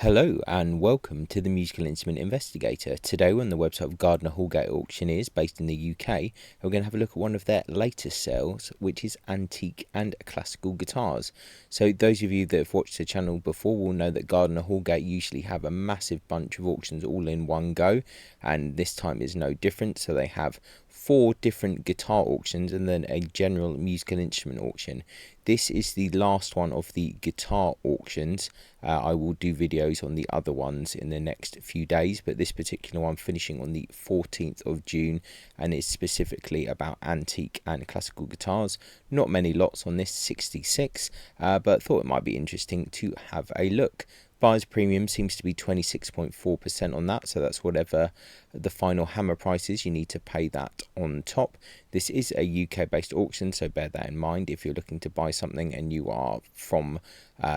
Hello and welcome to the Musical Instrument Investigator. Today we're on the website of Gardiner Houlgate Auctioneers based in the UK. We're going to have a look at one of their latest sales, which is antique and classical guitars. So those of you that have watched the channel before will know that Gardiner Houlgate usually have a massive bunch of auctions all in one go, and this time is no different. So they have 4 different guitar auctions and then a general musical instrument auction. This is the last one of the guitar auctions. I will do videos on the other ones in the next few days, but this particular one finishing on the 14th of June and is specifically about antique and classical guitars. Not many lots on this, 66, but thought it might be interesting to have a look. Buyer's premium seems to be 26.4% on that, so that's whatever the final hammer price is. You need to pay that on top. This is a UK based auction, so bear that in mind if you're looking to buy something and you are from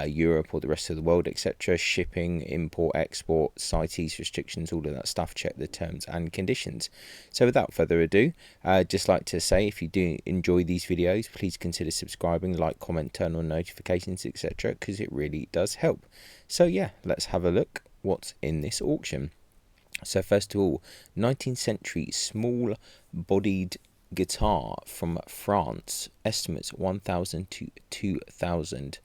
Europe or the rest of the world, etc. Shipping, import, export, CITES restrictions, all of that stuff, check the terms and conditions. So without further ado, just like to say, if you do enjoy these videos, please consider subscribing, like, comment, turn on notifications, etc., because it really does help. So yeah, let's have a look what's in this auction. So first of all, 19th century small bodied guitar from France, estimates 1,000 to 2,000.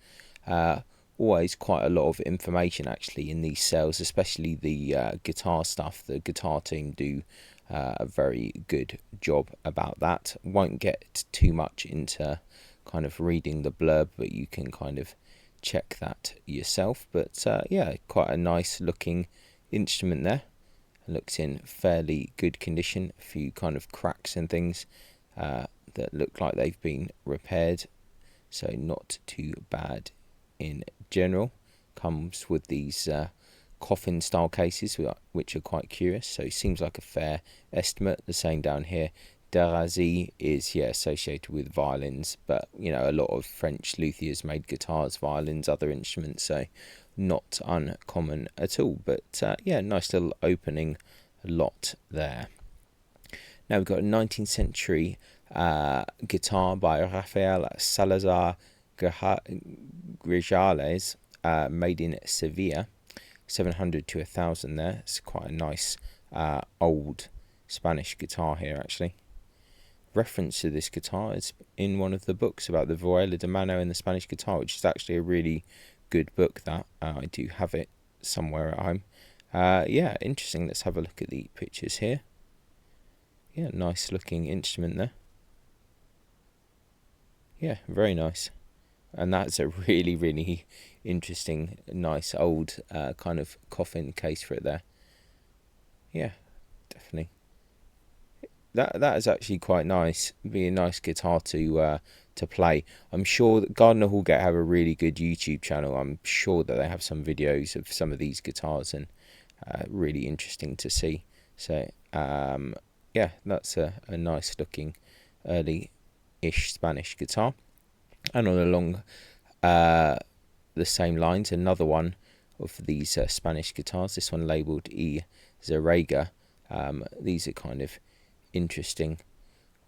Always quite a lot of information actually in these sales, especially the guitar stuff. The guitar team do a very good job about that. Won't get too much into kind of reading the blurb, but you can kind of check that yourself. But yeah, quite a nice looking instrument there. Looks in fairly good condition. A few kind of cracks and things that look like they've been repaired, so not too bad in general. Comes with these coffin style cases, which are quite curious, so it seems like a fair estimate. The same down here. Derazy is associated with violins, but you know, a lot of French luthiers made guitars, violins, other instruments, so not uncommon at all. But yeah, nice little opening lot there. Now we've got a 19th century guitar by Rafael Salazar Grijales, made in Sevilla, 700 to 1,000 there. It's quite a nice old Spanish guitar here actually. Reference to this guitar is in one of the books about the Vihuela de Mano and the Spanish guitar, which is actually a really good book that I do have it somewhere at home. Yeah, interesting. Let's have a look at the pictures here. Yeah, nice looking instrument there. Yeah, very nice. And that's a really interesting, nice old kind of coffin case for it there. Yeah, definitely. That is actually quite nice. Be a nice guitar to play. I'm sure that Gardiner Houlgate have a really good YouTube channel. I'm sure that they have some videos of some of these guitars, and really interesting to see. So yeah, that's a nice looking early-ish Spanish guitar. And on along the same lines, another one of these Spanish guitars. This one labelled E. Zarega. These are kind of interesting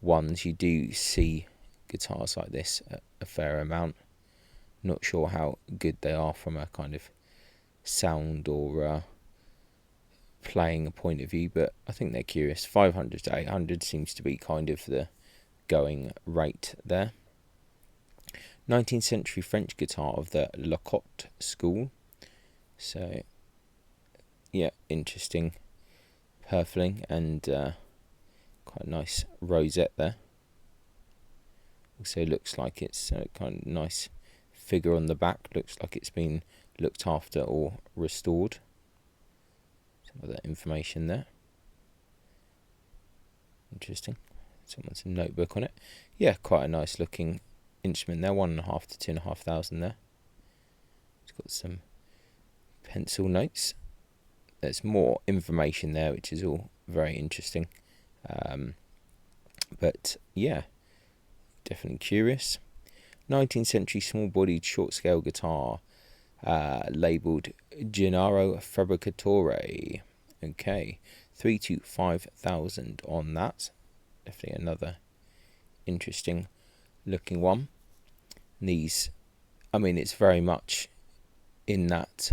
ones. You do see guitars like this a fair amount. Not sure how good they are from a kind of sound or playing point of view, but I think they're curious. 500 to 800 seems to be kind of the going rate there. 19th century French guitar of the Lacotte school. So yeah, interesting purfling and quite a nice rosette there. Also looks like it's kind of nice figure on the back. Looks like it's been looked after or restored. Some of that information there. Interesting. Someone's notebook on it. Yeah, quite a nice looking instrument there. 1,500 to 2,500 there. It's got some pencil notes. There's more information there, which is all very interesting. But yeah, definitely curious. 19th century small bodied short scale guitar, labelled Gennaro Fabbricatore. Okay, 3,000 to 5,000 on that. Definitely another interesting looking one. These, I mean, it's very much in that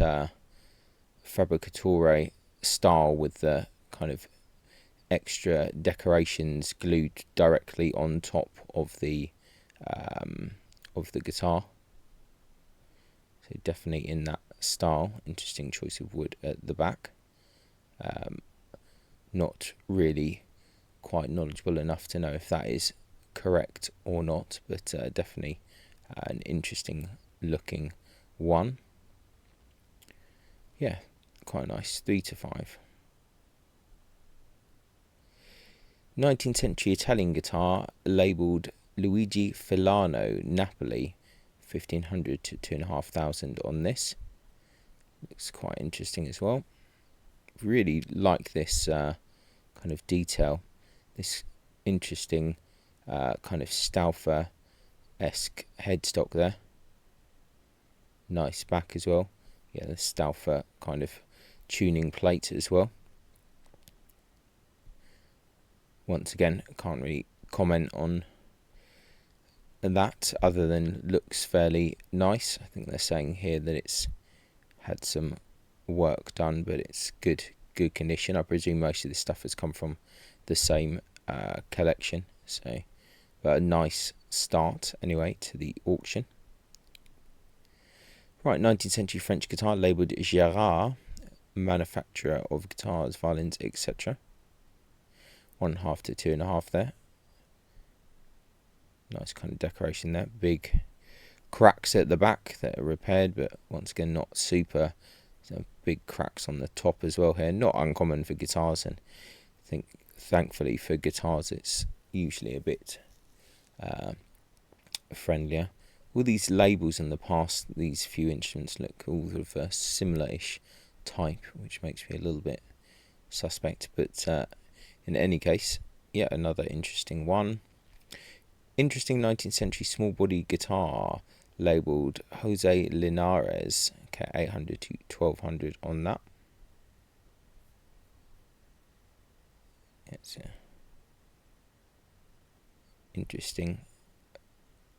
Fabricatore style with the kind of extra decorations glued directly on top of the guitar. So definitely in that style. Interesting choice of wood at the back. Not really quite knowledgeable enough to know if that is correct or not, but definitely an interesting looking one. Yeah, quite nice. 3 to 5. 19th century Italian guitar labelled Luigi Filano, Napoli, 1500 to 2500 on this. Looks quite interesting as well. Really like this kind of detail, this interesting kind of Stauffer-esque headstock there. Nice back as well. Yeah, the Stauffer kind of tuning plate as well. Once again, can't really comment on that other than looks fairly nice. I think they're saying here that it's had some work done, but it's good condition. I presume most of this stuff has come from the same collection. So, but a nice start anyway to the auction. Right, 19th century French guitar labelled Gérard, manufacturer of guitars, violins, etc. 1.5 to 2.5 there. Nice kind of decoration there. Big cracks at the back that are repaired, but once again not super. So big cracks on the top as well here. Not uncommon for guitars, and I think thankfully for guitars it's usually a bit friendlier. All these labels in the past, these few instruments look all of a similar-ish type, which makes me a little bit suspect. But in any case, yet another interesting one. Interesting 19th century small body guitar labelled Jose Linares. Okay, 800 to 1200 on that. It's interesting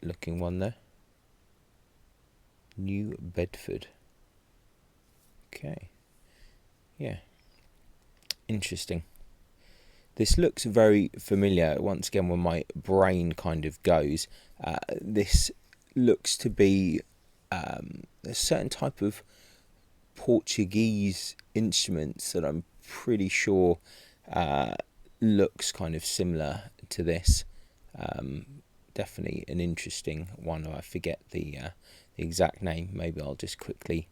looking one there. New Bedford. Okay. Yeah. Interesting. This looks very familiar. Once again, when my brain kind of goes, this looks to be a certain type of Portuguese instruments that I'm pretty sure looks kind of similar to this. Definitely an interesting one. I forget the exact name. Maybe I'll just quickly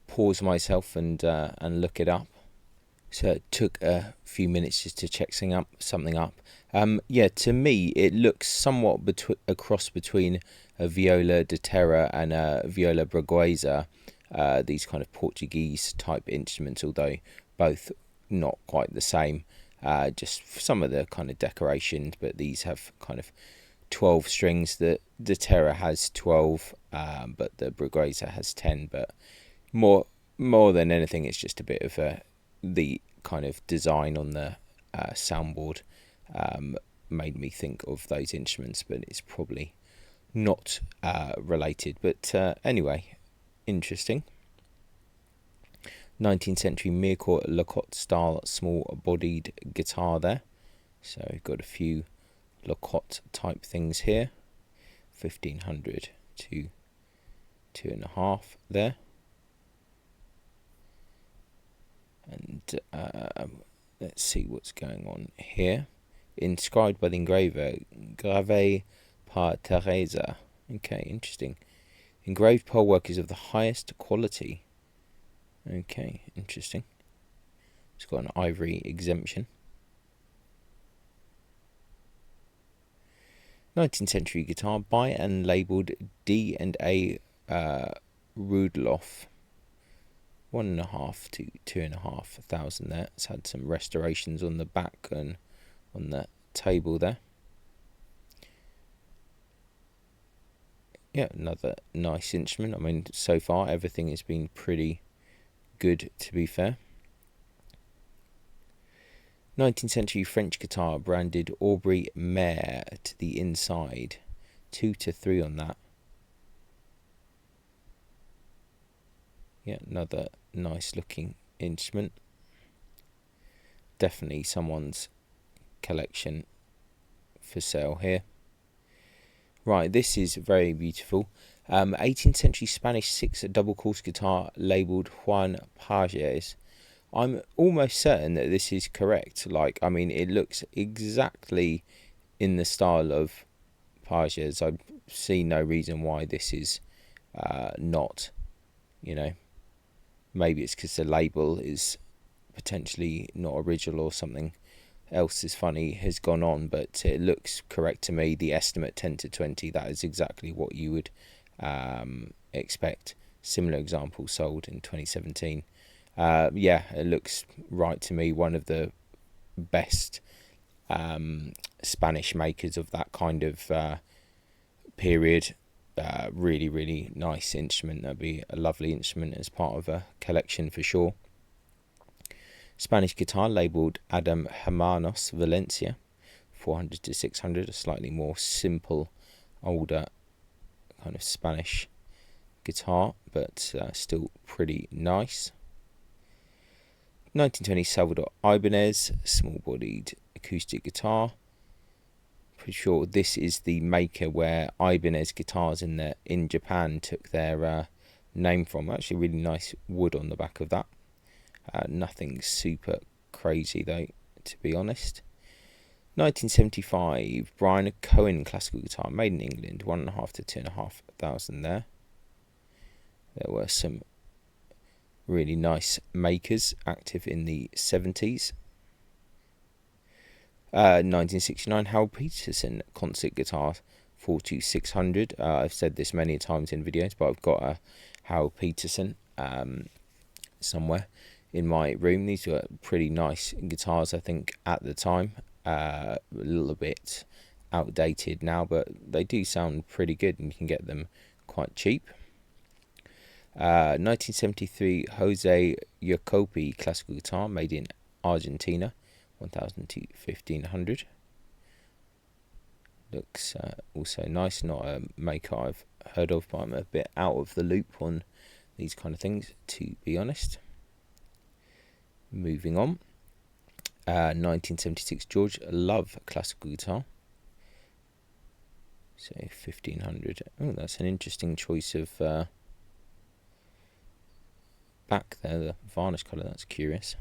pause myself and look it up. So it took a few minutes just to check something up. Yeah, to me it looks somewhat a cross between a viola da terra and a viola braguesa. These kind of Portuguese type instruments, although both not quite the same. Just some of the kind of decorations, but these have kind of 12 strings. The Terra has 12, but the Braguesa has 10. But more than anything, it's just a bit of the kind of design on the soundboard made me think of those instruments, but it's probably not related. But anyway, interesting. 19th century Mircourt Lecoq style small bodied guitar there. So we've got a few Lecoq type things here. 1500 to 2.5 there. And let's see what's going on here. Inscribed by the engraver, Gravé par Teresa. Okay, interesting. Engraved pearl work is of the highest quality. Okay, interesting. It's got an ivory exemption. 19th century guitar by and labelled D&A Rudloff. 1.5 to 2,500 there. It's had some restorations on the back and on the table there. Yeah, another nice instrument. I mean, so far everything has been pretty good, to be fair. 19th century French guitar branded Aubry Mare to the inside. 2 to 3 on that. Yeah, another nice looking instrument. Definitely someone's collection for sale here. Right, this is very beautiful. 18th century Spanish 6 double course guitar labelled Juan Pages. I'm almost certain that this is correct. Like, I mean, it looks exactly in the style of Pages. I see no reason why this is not, you know. Maybe it's because the label is potentially not original or something else is funny has gone on, but it looks correct to me. The estimate 10 to 20, that is exactly what you would expect. Similar example sold in 2017. Yeah, it looks right to me. One of the best Spanish makers of that kind of period. Really, really nice instrument. That'd be a lovely instrument as part of a collection for sure. Spanish guitar labelled Adam Hermanos Valencia, 400 to 600, a slightly more simple, older kind of Spanish guitar, but still pretty nice. 1920 Salvador Ibanez, small-bodied acoustic guitar. Pretty sure this is the maker where Ibanez guitars in Japan took their name from. Actually, really nice wood on the back of that. Nothing super crazy though, to be honest. 1975 Brian Cohen classical guitar, made in England, 1.5 to 2,500 there. There were some really nice makers active in the 70s. 1969 Harold Peterson concert guitar, 42600. I've said this many times in videos, but I've got a Harold Peterson somewhere in my room. These were pretty nice guitars, I think, at the time. A little bit outdated now, but they do sound pretty good, and you can get them quite cheap. 1973 Jose Jacobi classical guitar, made in Argentina, 1,000 to 1,500. Looks also nice. Not a maker I've heard of, but I'm a bit out of the loop on these kind of things, to be honest. Moving on. 1976 George Love classical guitar, so 1,500. Oh, that's an interesting choice of back there, the varnish colour. That's curious.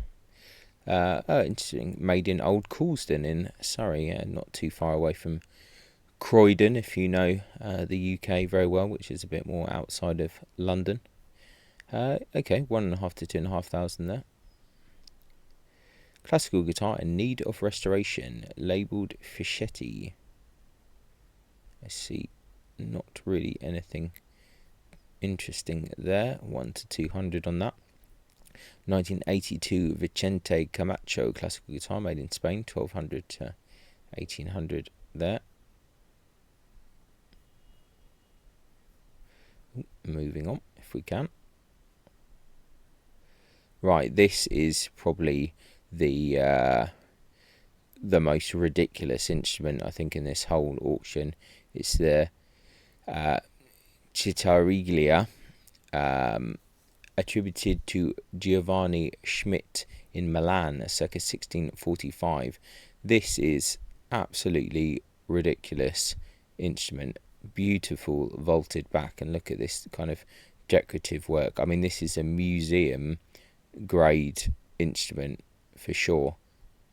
Interesting. Made in Old Coulsdon in Surrey, not too far away from Croydon, if you know the UK very well, which is a bit more outside of London. Okay, 1.5 to 2,500 there. Classical guitar in need of restoration, labelled Fischetti. I see not really anything interesting there. 1 to 200 on that. 1982 Vicente Camacho classical guitar, made in Spain, 1,200 to 1,800 there. Moving on, if we can. Right, this is probably the most ridiculous instrument, I think, in this whole auction. It's the Citariglia, attributed to Giovanni Schmidt in Milan, circa 1645. This is absolutely ridiculous instrument. Beautiful vaulted back, and look at this kind of decorative work. I mean, this is a museum grade instrument for sure.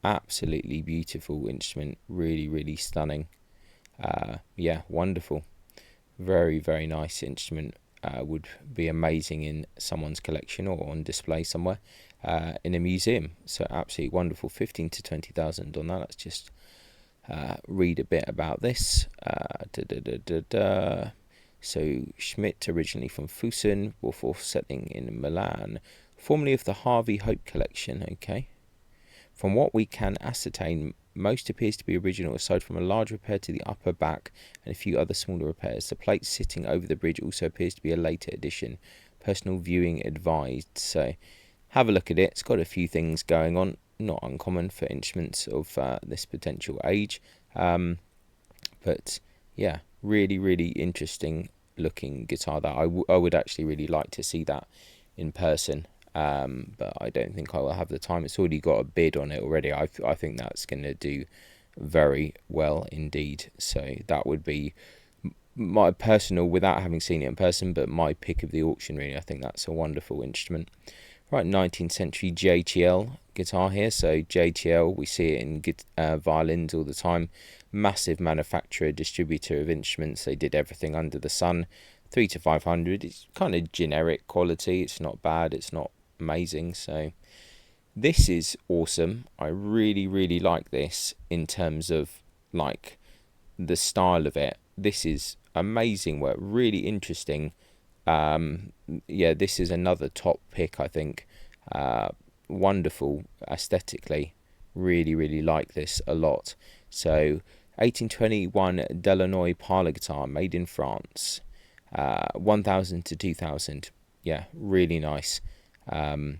Absolutely beautiful instrument. Really, really stunning. Yeah, wonderful. Very, very nice instrument. Would be amazing in someone's collection or on display somewhere in a museum. So absolutely wonderful. 15 to 20,000 on that. Let's just read a bit about this. So Schmidt, originally from Fusen, before settling in Milan, formerly of the Harvey Hope collection. Okay. From what we can ascertain, most appears to be original, aside from a large repair to the upper back and a few other smaller repairs. The plate sitting over the bridge also appears to be a later addition. Personal viewing advised. So have a look at it. It's got a few things going on. Not uncommon for instruments of this potential age. But yeah, really, really interesting looking guitar. That I would actually really like to see that in person. but I don't think I will have the time. It's already got a bid on it already. I think that's going to do very well indeed. So that would be my personal, without having seen it in person, but my pick of the auction really. I think that's a wonderful instrument. Right, 19th century JTL guitar here. So JTL, we see it in violins all the time. Massive manufacturer, distributor of instruments. They did everything under the sun. 3 to 500. It's kind of generic quality. It's not bad. It's not amazing. So this is awesome. I really, really like this in terms of like the style of it. This is amazing work. Really interesting. Yeah, this is another top pick, I think. Wonderful aesthetically. Really, really like this a lot. So 1821 Delanoy parlor guitar, made in France. 1000 to 2000. Yeah, really nice. It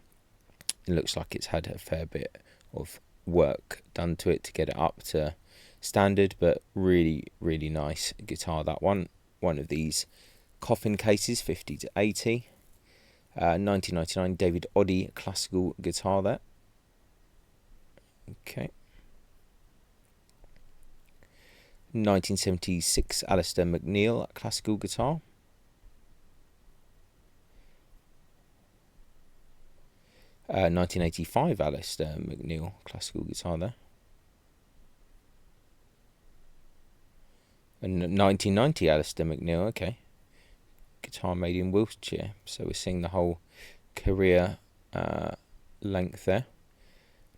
looks like it's had a fair bit of work done to it to get it up to standard, but really, really nice guitar, that one. One of these coffin cases, 50 to 80. 1999 David Oddy classical guitar there. Okay. 1976 Alistair McNeil classical guitar. 1985 Alistair McNeil classical guitar there. And 1990 Alistair McNeil, okay. Guitar made in Wiltshire. So we're seeing the whole career length there.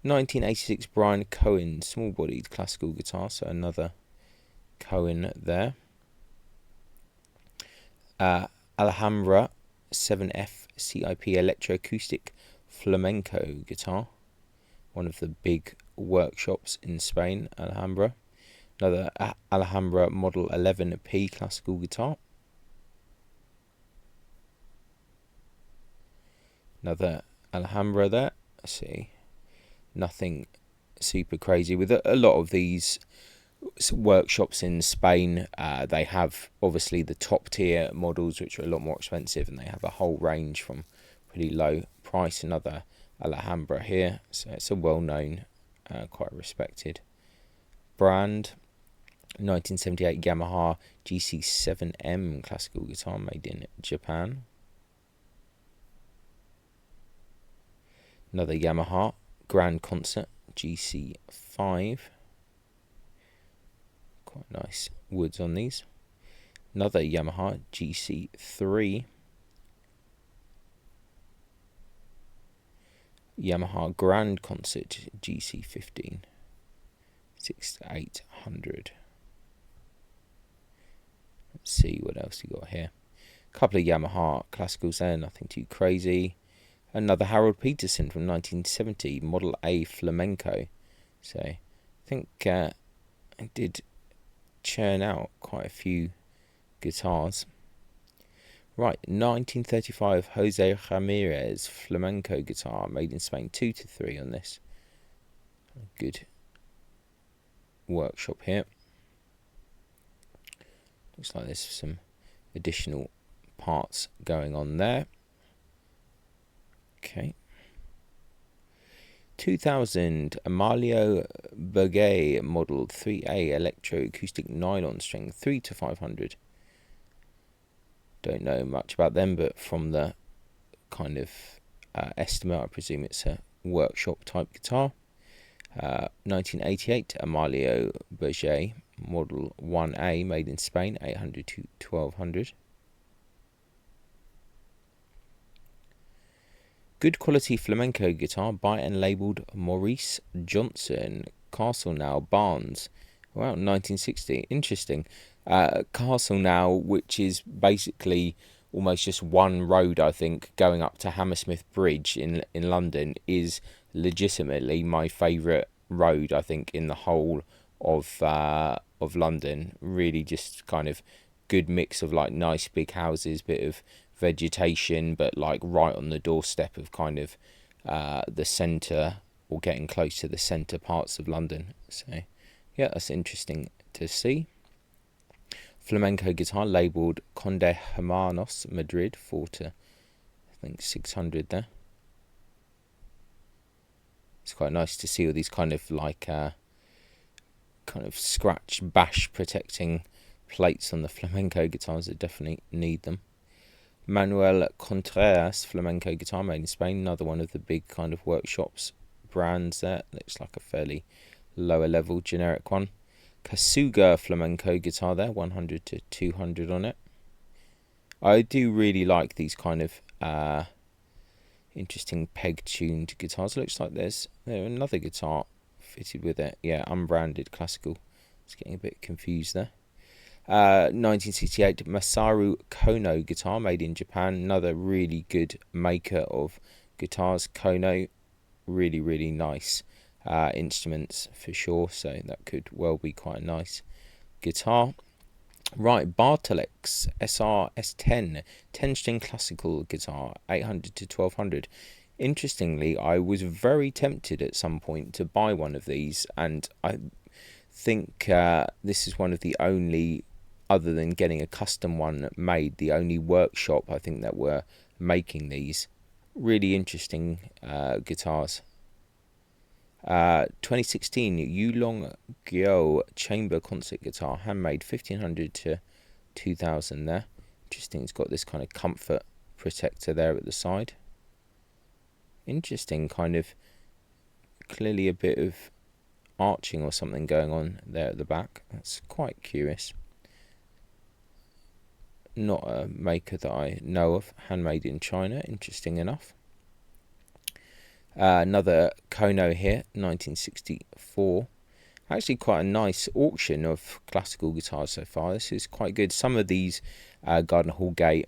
1986 Brian Cohen, small-bodied classical guitar. So another Cohen there. Alhambra 7F CIP electroacoustic flamenco guitar. One of the big workshops in Spain, Alhambra. Another Alhambra Model 11P classical guitar. Another Alhambra there. Let's see. Nothing super crazy. With a lot of these workshops in Spain, they have obviously the top tier models, which are a lot more expensive, and they have a whole range from pretty low price. Another Alhambra here. So it's a well-known, quite respected brand. 1978 Yamaha GC7M classical guitar, made in Japan. Another Yamaha Grand Concert GC5. Quite nice woods on these. Another Yamaha GC3. Yamaha Grand Concert GC15. 6 to 800. Let's see what else you got here. A couple of Yamaha classicals there, nothing too crazy. Another Harold Peterson from 1970, Model A Flamenco. So I think I did churn out quite a few guitars. Right, 1935 Jose Ramirez flamenco guitar, made in Spain. 2 to 3 on this. Good workshop here. Looks like there's some additional parts going on there. Okay. 2000 Amalio Bergay Model 3A electroacoustic nylon string, 3 to 500. Don't know much about them, but from the kind of estimate, I presume it's a workshop type guitar. 1988 Amalio Bergay Model 1A, made in Spain, 800 to 1200. Good quality flamenco guitar by and labelled Maurice Johnson, Castle Now, Barnes. Wow, 1960. Interesting. Castle Now, which is basically almost just one road, I think, going up to Hammersmith Bridge in London, is legitimately my favourite road, I think, in the whole of London. Really just kind of good mix of like nice big houses, bit of vegetation, but like right on the doorstep of kind of the centre, or getting close to the centre parts of London. So yeah, that's interesting to see. Flamenco guitar labelled Conde Hermanos Madrid, 4 to I think 600 there. It's quite nice to see all these kind of like kind of scratch bash protecting plates on the flamenco guitars. That definitely need them. Manuel Contreras flamenco guitar, made in Spain, another one of the big kind of workshops brands there. Looks like a fairly lower level generic one. Kasuga flamenco guitar there, 100 to 200 on it. I do really like these kind of interesting peg tuned guitars. Looks like there's another guitar fitted with it. Yeah, unbranded classical. It's getting a bit confused there. 1968 Masaru Kono guitar, made in Japan. Another really good maker of guitars. Kono, really nice instruments for sure, so that could well be quite a nice guitar. Right, Bartolex SR S10 10-string classical guitar, 800 to 1200. Interestingly, I was very tempted at some point to buy one of these, and I think this is one of the only, other than getting a custom one made, the only workshop I think that were making these. Really interesting guitars. 2016 Yulong Gyo chamber concert guitar, handmade, 1500 to 2000 there. Interesting, it's got this kind of comfort protector there at the side. Interesting, kind of clearly a bit of arching or something going on there at the back. That's quite curious. Not a maker that I know of. Handmade in China. Interesting enough. Another Kono here, 1964. Actually quite a nice auction of classical guitars so far. This is quite good. Some of these Gardiner Houlgate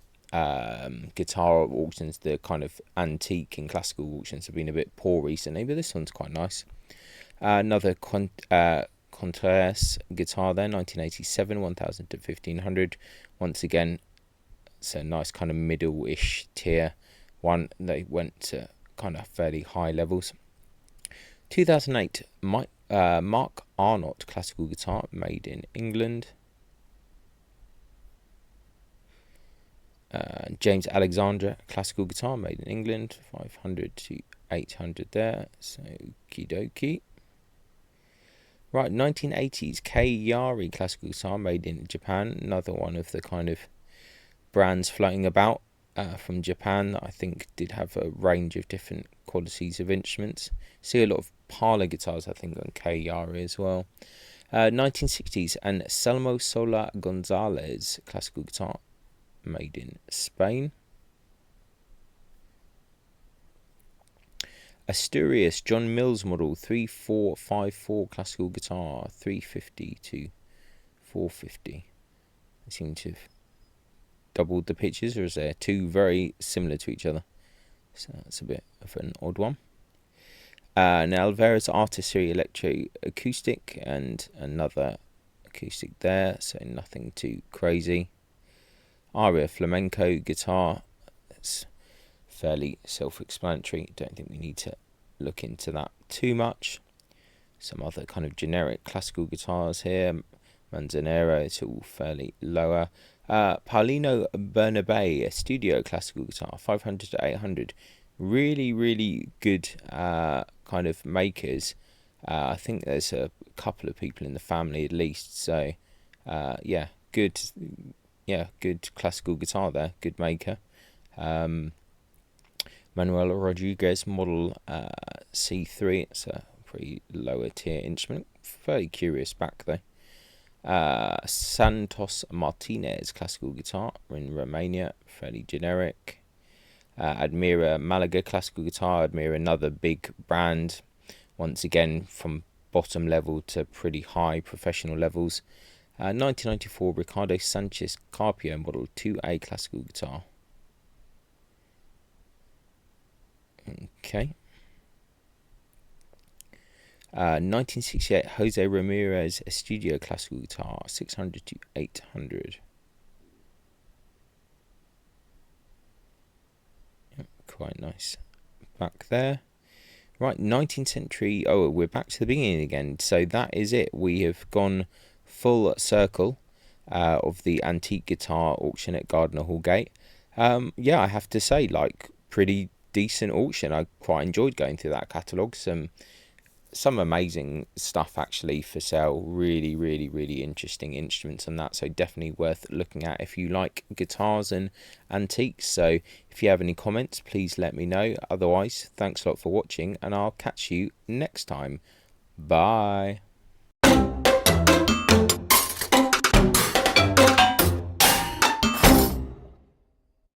guitar auctions, the kind of antique and classical auctions, have been a bit poor recently, but this one's quite nice. Another Contreras guitar there, 1987, 1000 to 1500. Once again, it's a nice kind of middle-ish tier one. They went to kind of fairly high levels. 2008 Mark Arnott classical guitar, made in England. James Alexander classical guitar, made in England, 500 to 800 there. So okie dokie. Right, 1980s Kei Yari classical guitar, made in Japan. Another one of the kind of brands floating about from Japan that I think did have a range of different qualities of instruments. See a lot of parlor guitars, I think, on Kei Yari as well. 1960s and Selmo Sola Gonzalez classical guitar, made in Spain. Asturias John Mills model 3454 classical guitar, 350 to 450. I seem to have doubled the pitches, or is there two very similar to each other? So that's a bit of an odd one. An Alvarez Artistry Electro Acoustic, and another acoustic there, so nothing too crazy. Aria flamenco guitar, that's fairly self-explanatory. Don't think we need to look into that too much. Some other kind of generic classical guitars here. Manzanero, it's all fairly lower. Paulino Bernabé, a studio classical guitar, 500 to 800. Really good kind of makers. I think there's a couple of people in the family at least. So yeah, good classical guitar there. Good maker. Manuel Rodriguez model C3. It's a pretty lower tier instrument. Fairly curious back though. Santos Martinez classical guitar in Romania, fairly generic. Admira Malaga classical guitar. Admira, another big brand, once again from bottom level to pretty high professional levels. 1994 Ricardo Sanchez Carpio model 2A classical guitar. Okay. 1968 Jose Ramirez studio classical guitar, 600 to 800. Yep, quite nice back there. Right, 19th century. Oh, we're back to the beginning again. So that is it. We have gone full circle of the antique guitar auction at Gardiner Houlgate. Yeah, I have to say, like, pretty decent auction. I quite enjoyed going through that catalogue. Some amazing stuff actually for sale. Really interesting instruments on that, so definitely worth looking at if you like guitars and antiques. So if you have any comments, please let me know. Otherwise, thanks a lot for watching, and I'll catch you next time. Bye.